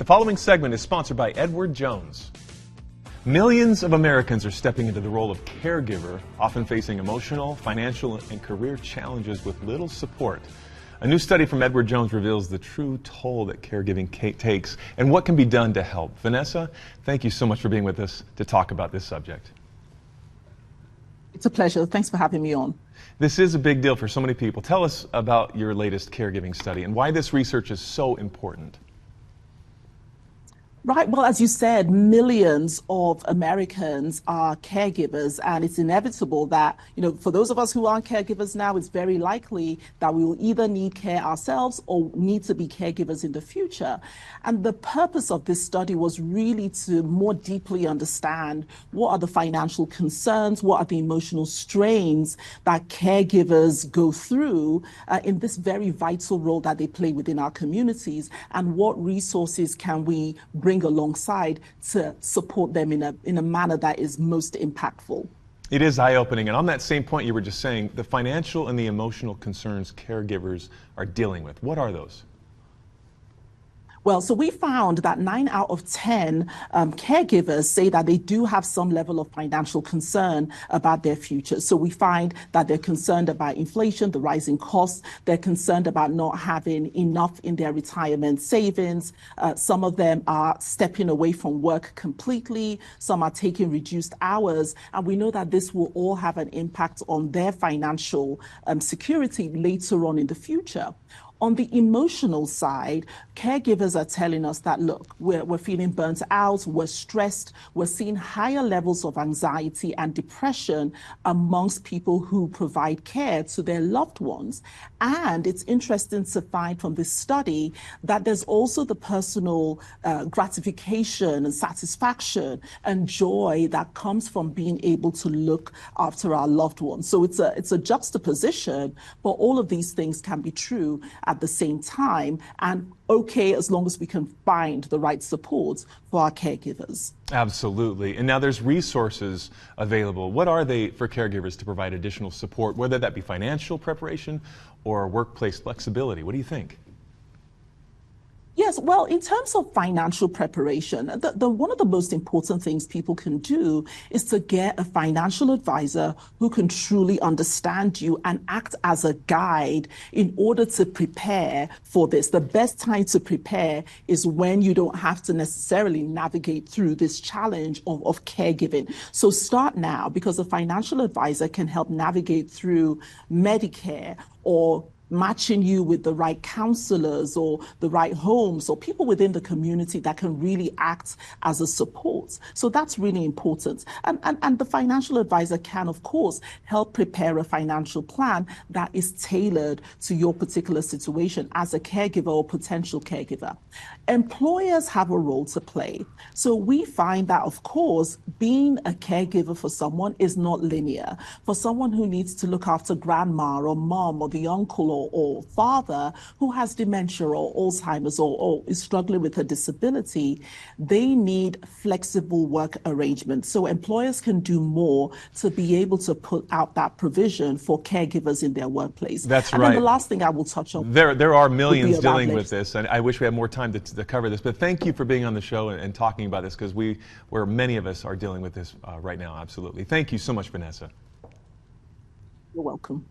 The following segment is sponsored by Edward Jones. Millions of Americans are stepping into the role of caregiver, often facing emotional, financial, and career challenges with little support. A new study from Edward Jones reveals the true toll that caregiving takes and what can be done to help. Vanessa, thank you so much for being with us to talk about this subject. It's a pleasure. Thanks for having me on. This is a big deal for so many people. Tell us about your latest caregiving study and why this research is so important. Right. Well, as you said, millions of Americans are caregivers, and it's inevitable that, for those of us who aren't caregivers now, it's very likely that we will either need care ourselves or need to be caregivers in the future. And the purpose of this study was really to more deeply understand what are the financial concerns, what are the emotional strains that caregivers go through in this very vital role that they play within our communities, and what resources can we bring alongside to support them in a manner that is most impactful. It is eye-opening, and on that same point you were just saying, the financial and the emotional concerns caregivers are dealing with. What are those? Well, so we found that 9 out of 10 caregivers say that they do have some level of financial concern about their future. So we find that they're concerned about inflation, the rising costs. They're concerned about not having enough in their retirement savings. Some of them are stepping away from work completely. Some are taking reduced hours. And we know that this will all have an impact on their financial security later on in the future. On the emotional side, caregivers are telling us that, look, we're feeling burnt out, we're stressed, we're seeing higher levels of anxiety and depression amongst people who provide care to their loved ones. And it's interesting to find from this study that there's also the personal gratification and satisfaction and joy that comes from being able to look after our loved ones. So it's a juxtaposition, but all of these things can be true at the same time, and okay as long as we can find the right support for our caregivers. Absolutely. And now there's resources available. What are they for caregivers to provide additional support, whether that be financial preparation or workplace flexibility? What do you think? Yes, well, in terms of financial preparation, one of the most important things people can do is to get a financial advisor who can truly understand you and act as a guide in order to prepare for this. The best time to prepare is when you don't have to necessarily navigate through this challenge of caregiving. So start now, because a financial advisor can help navigate through Medicare or matching you with the right counselors or the right homes or people within the community that can really act as a support. So that's really important. And the financial advisor can, of course, help prepare a financial plan that is tailored to your particular situation as a caregiver or potential caregiver. Employers have a role to play. So we find that, of course, being a caregiver for someone is not linear. For someone who needs to look after grandma or mom or the uncle or father who has dementia or Alzheimer's or is struggling with a disability, they need flexible work arrangements. So employers can do more to be able to put out that provision for caregivers in their workplace. That's right. And then the last thing I will touch on. There are millions dealing with this, and I wish we had more time to cover this, but thank you for being on the show and talking about this, because where many of us are dealing with this right now, absolutely. Thank you so much, Vanessa. You're welcome.